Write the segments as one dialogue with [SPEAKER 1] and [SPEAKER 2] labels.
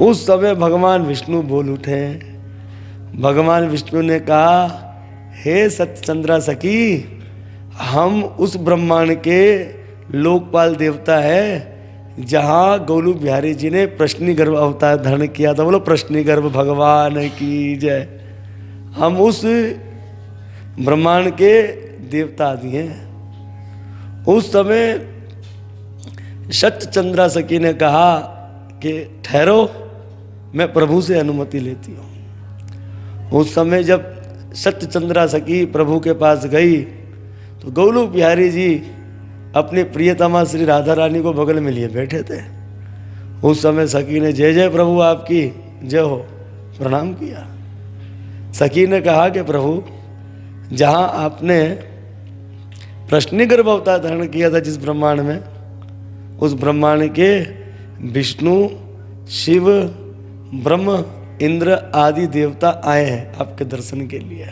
[SPEAKER 1] उस समय भगवान विष्णु बोल उठे। भगवान विष्णु ने कहा, हे सत्यचंद्रा सखी, हम उस ब्रह्मांड के लोकपाल देवता है जहाँ गोलू बिहारी जी ने प्रश्नी गर्भ अवतार धारण किया था। बोलो प्रश्नी गर्भ भगवान की जय। हम उस ब्रह्मांड के देवता आदि हैं। उस समय सत्यचंद्रा सखी ने कहा कि ठहरो, मैं प्रभु से अनुमति लेती हूँ। उस समय जब सत्यचंद्रा सखी प्रभु के पास गई तो गोलू बिहारी जी अपने प्रियतमा श्री राधा रानी को बगल में लिए बैठे थे। उस समय सखी ने जय जय प्रभु आपकी जय हो प्रणाम किया। सखी ने कहा कि प्रभु, जहाँ आपने प्रश्नी गर्भ अवतार धारण किया था जिस ब्रह्मांड में, उस ब्रह्मांड के विष्णु, शिव, ब्रह्म, इंद्र आदि देवता आए हैं आपके दर्शन के लिए।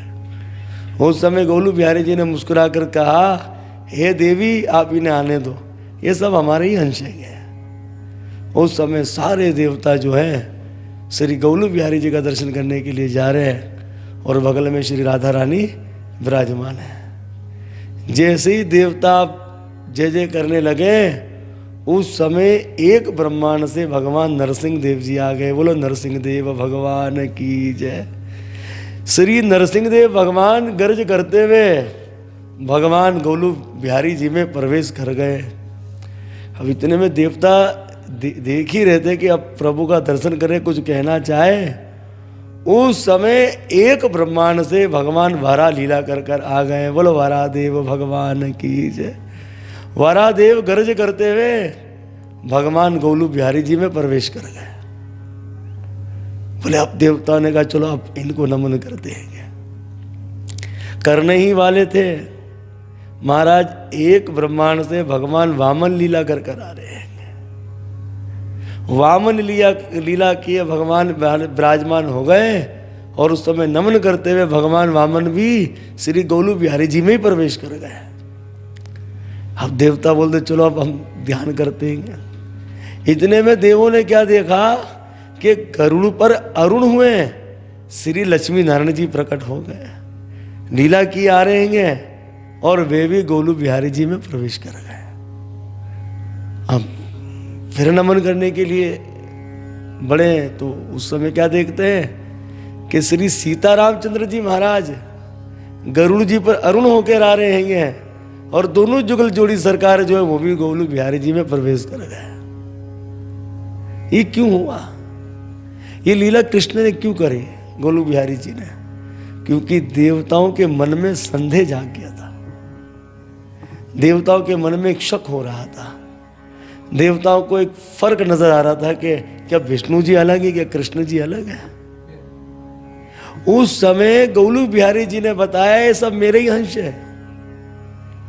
[SPEAKER 1] उस समय गोलू बिहारी जी ने मुस्कुराकर कहा, हे देवी, आप इन्हें आने दो, ये सब हमारे ही अंश हैं। उस समय सारे देवता जो हैं श्री गोलू बिहारी जी का दर्शन करने के लिए जा रहे हैं और बगल में श्री राधा रानी विराजमान है। जैसे ही देवता जय जय करने लगे, उस समय एक ब्रह्मांड से भगवान नरसिंह देव जी आ गए। बोलो नरसिंह देव भगवान की जय। श्री नरसिंह देव भगवान गर्ज करते हुए भगवान गोलू बिहारी जी में प्रवेश कर गए। अब इतने में देवता देख ही रहते कि अब प्रभु का दर्शन करें, कुछ कहना चाहे। उस समय एक ब्रह्मांड से भगवान वारा लीला कर कर आ गए। बोलो वारादेव भगवान की जय। वारादेव गर्ज करते हुए भगवान गोलू बिहारी जी में प्रवेश कर गए। बोले अब देवता ने कहा चलो अब इनको नमन करते हैं। करने ही वाले थे महाराज, एक ब्रह्मांड से भगवान वामन लीला कर कर आ रहे हैं। वामन लीला किए भगवान विराजमान हो गए और उस समय नमन करते हुए भगवान वामन भी श्री गोलू बिहारी जी में ही प्रवेश कर गए। अब देवता बोलते चलो अब हम ध्यान करते हैं। इतने में देवों ने क्या देखा कि गरुड़ पर अरुण हुए श्री लक्ष्मी नारायण जी प्रकट हो गए, लीला की आ रहे हैं और वे भी गोलू बिहारी जी में प्रवेश कर गए। अब फिर नमन करने के लिए बड़े तो उस समय क्या देखते हैं कि श्री सीता रामचंद्र जी महाराज गरुड़ जी पर अरुण होकर आ रहे हैं और दोनों जुगल जोड़ी सरकार जो है वो भी गोलू बिहारी जी में प्रवेश कर गए। ये क्यों हुआ? ये लीला कृष्ण ने क्यों करी गोलू बिहारी जी ने? क्योंकि देवताओं के मन में संदेह जाग गया था। देवताओं के मन में एक शक हो रहा था। देवताओं को एक फर्क नजर आ रहा था कि क्या विष्णु जी अलग है, क्या कृष्ण जी अलग है। उस समय गोलू बिहारी जी ने बताया ये सब मेरे ही अंश है,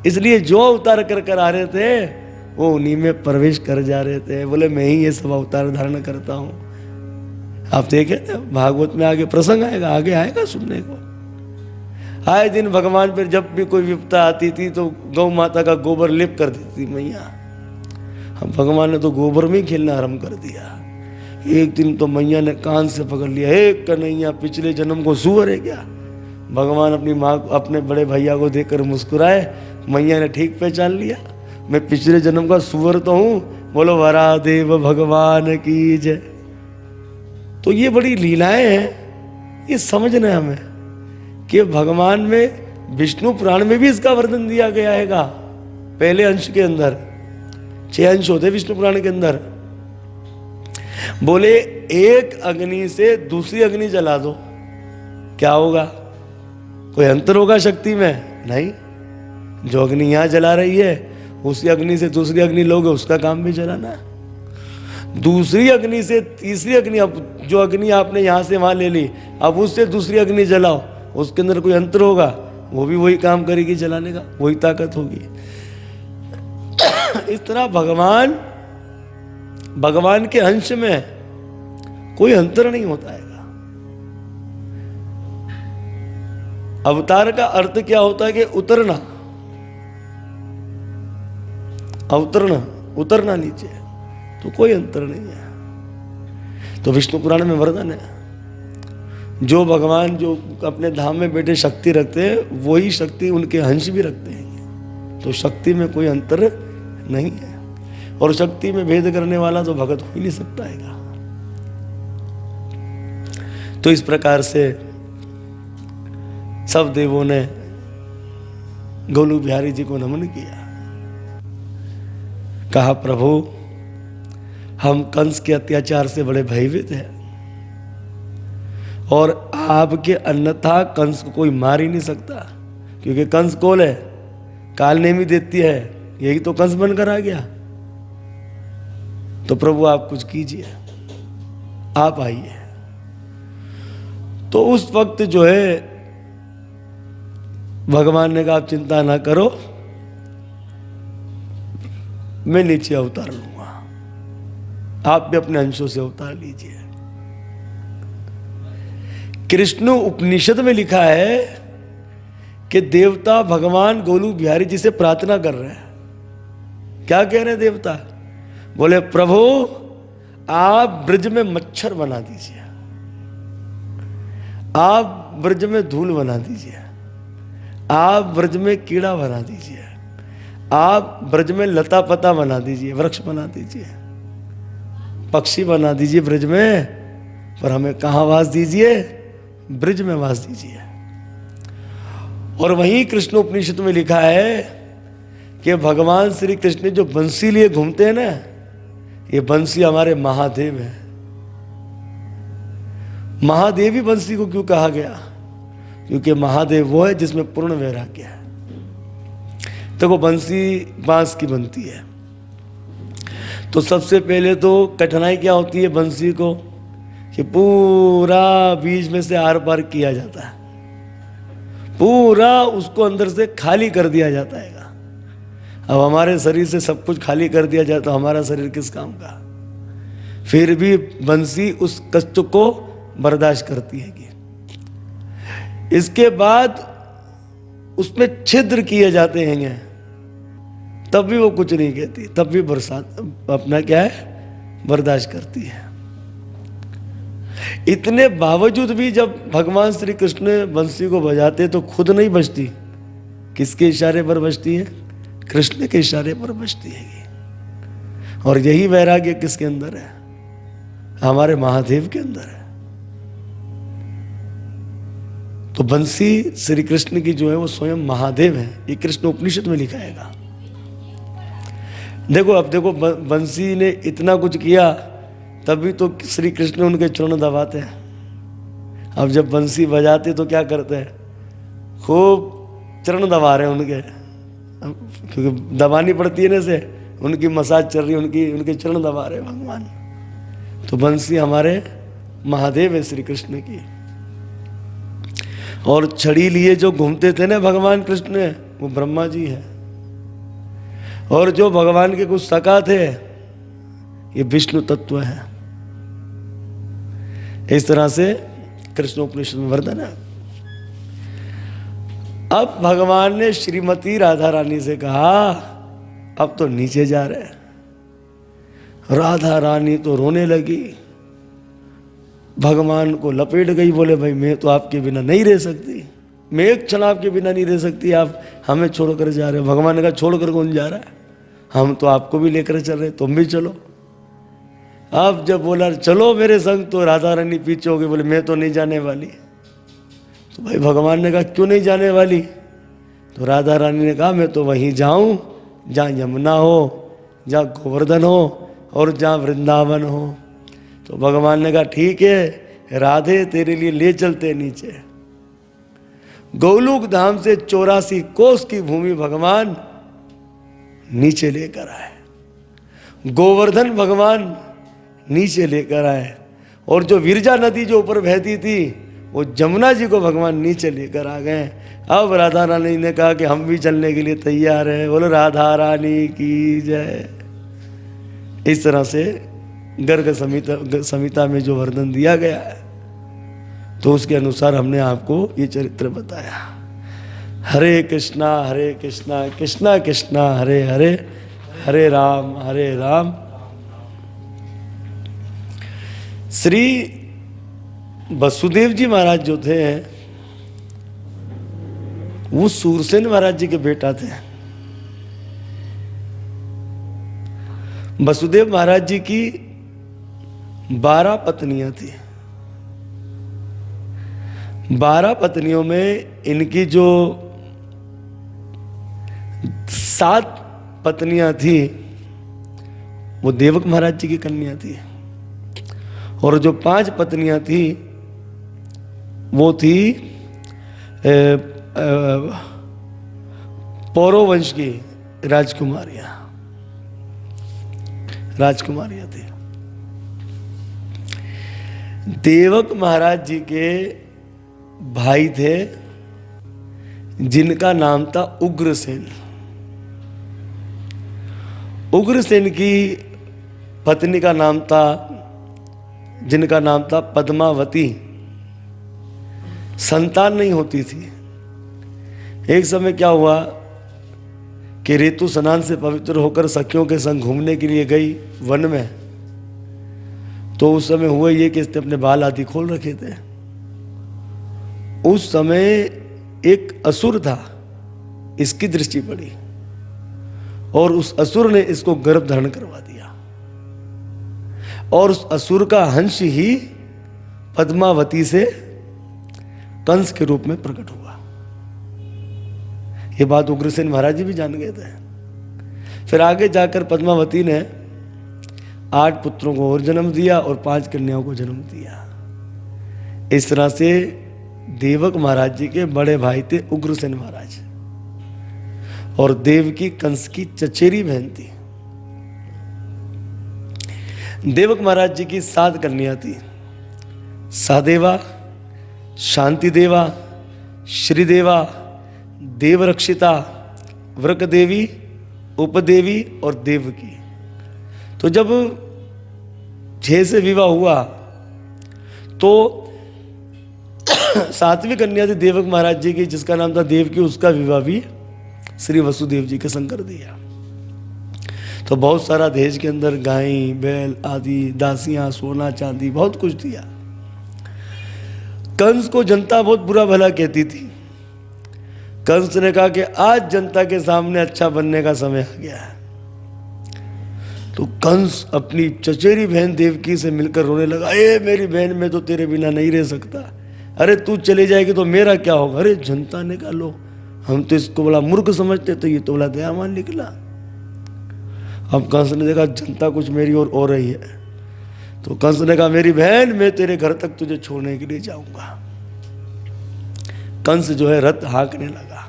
[SPEAKER 1] इसलिए जो अवतार कर कर आ रहे थे वो उन्हीं में प्रवेश कर जा रहे थे। बोले मैं ही ये सब अवतार धारण करता हूं। आप देखें ना भागवत में आगे प्रसंग आएगा, आगे आएगा सुनने को। आए दिन भगवान पर जब भी कोई विपदा आती थी तो गौ माता का गोबर लेप कर देती थी मैया। हम भगवान ने तो गोबर में ही खेलना आरम्भ कर दिया। एक दिन तो मैया ने कान से पकड़ लिया, हे कन्हैया पिछले जन्म को सुअर है क्या? भगवान अपनी माँ अपने बड़े भैया को देखकर मुस्कुराए। मैया ने ठीक पहचान लिया, मैं पिछले जन्म का सुअर तो हूँ। बोलो वरादेव भगवान की जय। तो ये बड़ी लीलाएं हैं, ये समझना है हमें कि भगवान में विष्णु पुराण में भी इसका वर्णन दिया गया है। पहले अंश के अंदर 6 अंश होते विष्णु पुराण के अंदर। बोले एक अग्नि से दूसरी अग्नि जला दो, क्या होगा? कोई अंतर होगा शक्ति में? नहीं। जो अग्नि यहां जला रही है उसी अग्नि से दूसरी अग्नि लोगे, उसका काम भी जलाना है। दूसरी अग्नि से तीसरी अग्नि, अब जो अग्नि आपने यहां से वहां ले ली, अब उससे दूसरी अग्नि जलाओ, उसके अंदर कोई अंतर होगा? वो भी वही काम करेगी जलाने का, वही ताकत होगी। इस तरह भगवान के अंश में कोई अंतर नहीं होता है। अवतार का अर्थ क्या होता है कि उतरना, अवतरना, उतरना नीचे, तो कोई अंतर नहीं है। तो विष्णु पुराण में वर्णन है, जो भगवान जो अपने धाम में बैठे शक्ति रखते हैं वही शक्ति उनके अंश भी रखते हैं। तो शक्ति में कोई अंतर नहीं है, और शक्ति में भेद करने वाला तो भगत हो ही नहीं सकता है। तो इस प्रकार से सब देवों ने गोलू बिहारी जी को नमन किया। कहा प्रभु हम कंस के अत्याचार से बड़े भयभीत हैं, और आपके अन्यथा कंस को कोई मार ही नहीं सकता, क्योंकि कंस कौन है? काल नेमी देती है, यही तो कंस बनकर आ गया। तो प्रभु आप कुछ कीजिए, आप आइए। तो उस वक्त जो है भगवान ने कहा आप चिंता ना करो, मैं नीचे अवतार लूंगा, आप भी अपने अंशों से अवतार लीजिए। कृष्ण उपनिषद में लिखा है कि देवता भगवान गोलू बिहारी जी से प्रार्थना कर रहे हैं। क्या कह रहे हैं देवता? बोले प्रभु आप ब्रज में मच्छर बना दीजिए, आप ब्रज में धूल बना दीजिए, आप ब्रज में कीड़ा बना दीजिए, आप ब्रज में लता पता बना दीजिए, वृक्ष बना दीजिए, पक्षी बना दीजिए ब्रज में, पर हमें कहाँ वास दीजिए? ब्रज में वास दीजिए। और वहीं कृष्ण उपनिषद में लिखा है कि भगवान श्री कृष्ण जो बंसी लिए घूमते हैं ना, ये बंसी हमारे महादेव है। महादेवी बंसी को क्यों कहा गया? क्योंकि महादेव वो है जिसमें पूर्ण वैराग्य है। देखो बंसी बांस की बनती है, तो सबसे पहले तो कठिनाई क्या होती है बंसी को, कि पूरा बीच में से आर पार किया जाता है, पूरा उसको अंदर से खाली कर दिया जाता है। अब हमारे शरीर से सब कुछ खाली कर दिया जाए तो हमारा शरीर किस काम का? फिर भी बंसी उस कष्ट को बर्दाश्त करती है। इसके बाद उसमें छिद्र किए जाते हैं, तब भी वो कुछ नहीं कहती, तब भी बरसात अपना क्या है बर्दाश्त करती है। इतने बावजूद भी जब भगवान श्री कृष्ण बंसी को बजाते तो खुद नहीं बजती, किसके इशारे पर बजती है? कृष्ण के इशारे पर बजती है। और यही वैराग्य किसके अंदर है? हमारे महादेव के अंदर है। तो बंसी श्री कृष्ण की जो है वो स्वयं महादेव है, ये कृष्ण उपनिषद में लिखा है। देखो अब देखो बंसी ने इतना कुछ किया तभी तो श्री कृष्ण उनके चरण दबाते हैं। अब जब बंसी बजाते तो क्या करते हैं? खूब चरण दबा रहे हैं उनके, क्योंकि दबानी पड़ती है ना, से उनकी मसाज चल रही है, उनके चरण दबा रहे भगवान। तो बंसी हमारे महादेव है श्री कृष्ण की। और छड़ी लिए जो घूमते थे ना भगवान कृष्ण, वो ब्रह्मा जी है। और जो भगवान के कुछ सखा थे, ये विष्णु तत्व है। इस तरह से कृष्ण उपनिषद में वर्णन है। अब भगवान ने श्रीमती राधा रानी से कहा अब तो नीचे जा रहे हैं। राधा रानी तो रोने लगी, भगवान को लपेट गई, बोले भाई मैं तो आपके बिना नहीं रह सकती, मैं एक क्षण आपके बिना नहीं रह सकती, आप हमें छोड़कर जा रहे हो। भगवान ने कहा छोड़कर कौन जा रहा है, हम तो आपको भी लेकर चल रहे, तुम भी चलो। अब जब बोला चलो मेरे संग, तो राधा रानी पीछे हो गई, बोले मैं तो नहीं जाने वाली। तो भाई भगवान ने कहा क्यों नहीं जाने वाली? तो राधा रानी ने कहा मैं तो वहीं जाऊं जहाँ यमुना हो, जहाँ गोवर्धन हो और जहाँ वृंदावन हो। तो भगवान ने कहा ठीक है राधे, तेरे लिए ले चलते नीचे। गोलोक धाम से 84 कोस की भूमि भगवान नीचे लेकर आए, गोवर्धन भगवान नीचे लेकर आए, और जो विरजा नदी जो ऊपर बहती थी वो जमुना जी को भगवान नीचे लेकर आ गए। अब राधा रानी ने कहा कि हम भी चलने के लिए तैयार हैं। बोलो राधा रानी की जय। इस तरह से गर्ग संहिता में जो वर्णन दिया गया है, तो उसके अनुसार हमने आपको ये चरित्र बताया। हरे कृष्णा कृष्णा कृष्णा हरे हरे, हरे राम श्री वसुदेव जी महाराज जो थे वो सूरसेन महाराज जी के बेटा थे। वसुदेव महाराज जी की 12 पत्नियां थी। 12 पत्नियों में इनकी जो 7 पत्नियां थी वो देवक महाराज जी की कन्या थी, और जो 5 पत्नियां थी वो थी पौरव वंश की राजकुमारियां थी। देवक महाराज जी के भाई थे जिनका नाम था उग्रसेन। उग्रसेन की पत्नी का नाम था, जिनका नाम था पद्मावती। संतान नहीं होती थी। एक समय क्या हुआ कि ऋतु स्नान से पवित्र होकर सखियों के संग घूमने के लिए गई वन में। तो उस समय हुआ ये कि इसने अपने बाल आदि खोल रखे थे। उस समय एक असुर था, इसकी दृष्टि पड़ी और उस असुर ने इसको गर्भ धारण करवा दिया, और उस असुर का हंस ही पद्मावती से कंस के रूप में प्रकट हुआ। ये बात उग्रसेन महाराज जी भी जान गए थे। फिर आगे जाकर पद्मावती ने 8 पुत्रों को और जन्म दिया और 5 कन्याओं को जन्म दिया। इस तरह से देवक महाराज जी के बड़े भाई थे उग्रसेन महाराज, और देवकी कंस की चचेरी बहन थी। देवक महाराज जी की 7 कन्या थी। सहदेवा, शांति देवा, श्रीदेवा, देवरक्षिता, वृक देवी, उपदेवी और देवकी। तो जब 6 से विवाह हुआ तो 7वीं कन्या थी देवक महाराज जी की, जिसका नाम था देवकी। उसका विवाह भी श्री वसुदेव जी के संग कर दिया। तो बहुत सारा दहेज के अंदर गाय, बैल आदि, दासियां, सोना चांदी, बहुत कुछ दिया। कंस को जनता बहुत बुरा भला कहती थी। कंस ने कहा कि आज जनता के सामने अच्छा बनने का समय आ गया है। तो कंस अपनी चचेरी बहन देवकी से मिलकर रोने लगा, ए मेरी बहन, मैं तो तेरे बिना नहीं रह सकता। अरे तू चली जाएगी तो मेरा क्या होगा? अरे जनता ने कहा, लो हम तो इसको बड़ा मूर्ख समझते, तो ये तो बड़ा दयावान निकला। अब कंस ने देखा जनता कुछ मेरी ओर हो रही है, तो कंस ने कहा, मेरी बहन, मैं तेरे घर तक तुझे छोड़ने के लिए जाऊंगा। कंस जो है रथ हाँकने लगा।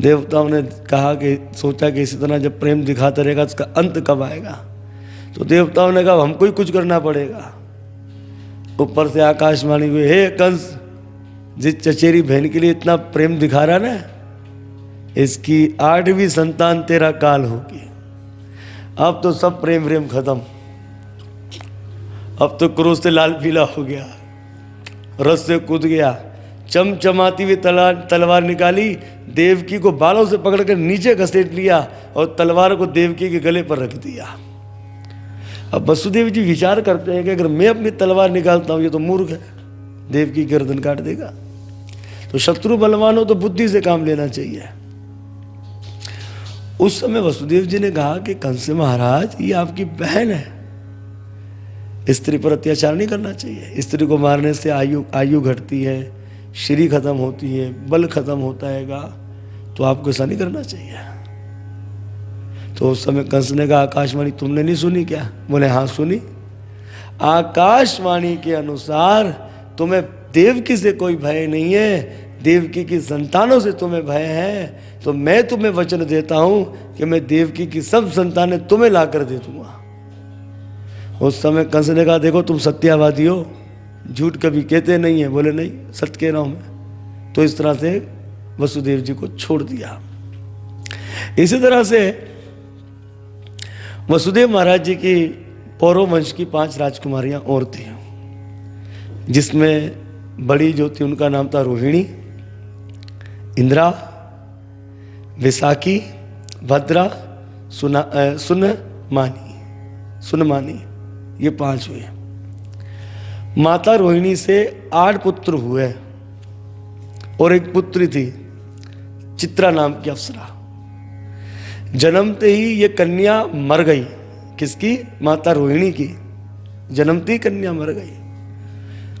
[SPEAKER 1] देवताओं ने कहा कि सोचा कि इसी तरह जब प्रेम दिखाता रहेगा उसका अंत कब आएगा। तो देवताओं ने कहा हमको ही कुछ करना पड़ेगा। ऊपर से आकाशवाणी हुई, हे कंस, जिस चचेरी बहन के लिए इतना प्रेम दिखा रहा ना, इसकी 8वीं संतान तेरा काल होगी। अब तो सब प्रेम प्रेम खत्म। अब तो क्रोध से लाल पीला हो गया, रस से कूद गया, चमचमाती हुई तलवार निकाली, देवकी को बालों से पकड़कर नीचे घसीट लिया और तलवार को देवकी के गले पर रख दिया। अब वसुदेव जी विचार करते हैं कि अगर मैं अपनी तलवार निकालता हूं, ये तो मूर्ख है, देवकी गर्दन काट देगा। तो शत्रु बलवान हो तो बुद्धि से काम लेना चाहिए। उस समय वसुदेव जी ने कहा कि कंस महाराज, ये आपकी बहन है, स्त्री पर अत्याचार नहीं करना चाहिए। स्त्री को मारने से आयु घटती है, श्री खत्म होती है, बल खत्म होता हैगा, तो आपको ऐसा नहीं करना चाहिए। तो उस समय कंस ने कहा, आकाशवाणी तुमने नहीं सुनी क्या? बोले हाँ सुनी। आकाशवाणी के अनुसार तुम्हें देवकी से कोई भय नहीं है, देवकी की संतानों से तुम्हें भय है। तो मैं तुम्हें वचन देता हूं कि मैं देवकी की सब संतानें तुम्हें ला कर दे दूंगा। उस समय कंस ने कहा, देखो तुम सत्यवादी हो, झूठ कभी कहते नहीं है। बोले नहीं, सत्य कह रहा हूं मैं। तो इस तरह से वसुदेव जी को छोड़ दिया। इसी तरह से वसुदेव महाराज जी की पौरव वंश की 5 राजकुमारियां और थी, जिसमें बड़ी जो थी उनका नाम था रोहिणी, इंद्रा, विशाखी, भद्रा, सुनमानी, ये 5 हुए। माता रोहिणी से 8 पुत्र हुए और एक पुत्री थी चित्रा नाम की अप्सरा। जन्मते ही ये कन्या मर गई। किसकी? माता रोहिणी की। जन्मती कन्या मर गई।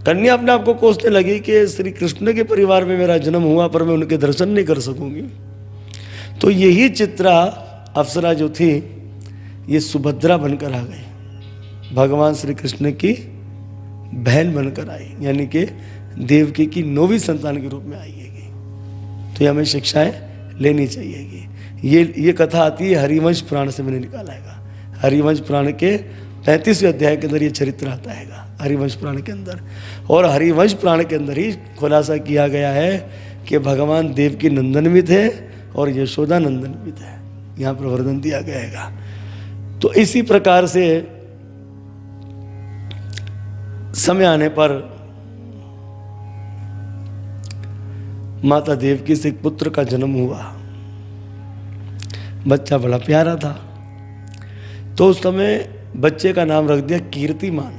[SPEAKER 1] कन्या अपने आप को कोसने लगी कि श्री कृष्ण के परिवार में मेरा जन्म हुआ पर मैं उनके दर्शन नहीं कर सकूंगी। तो यही चित्रा अप्सरा जो थी ये सुभद्रा बनकर आ गई, भगवान श्री कृष्ण की बहन बनकर आई, यानी कि देवकी की 9वीं संतान के रूप में आएगी। तो ये हमें शिक्षाएं लेनी चाहिएगी। ये कथा आती है हरिवंश पुराण से, मैंने निकाला है। हरिवंश पुराण के 35वें अध्याय के अंदर ये चरित्र आता है, हरिवंश पुराण के अंदर। और हरिवंश पुराण के अंदर ही खुलासा किया गया है कि भगवान देवकी नंदन भी थे और यशोदा नंदन भी थे। यहाँ पर वर्णन दिया गया है। तो इसी प्रकार से समय आने पर माता देवकी से एक पुत्र का जन्म हुआ। बच्चा बड़ा प्यारा था, तो उस समय बच्चे का नाम रख दिया कीर्तिमान।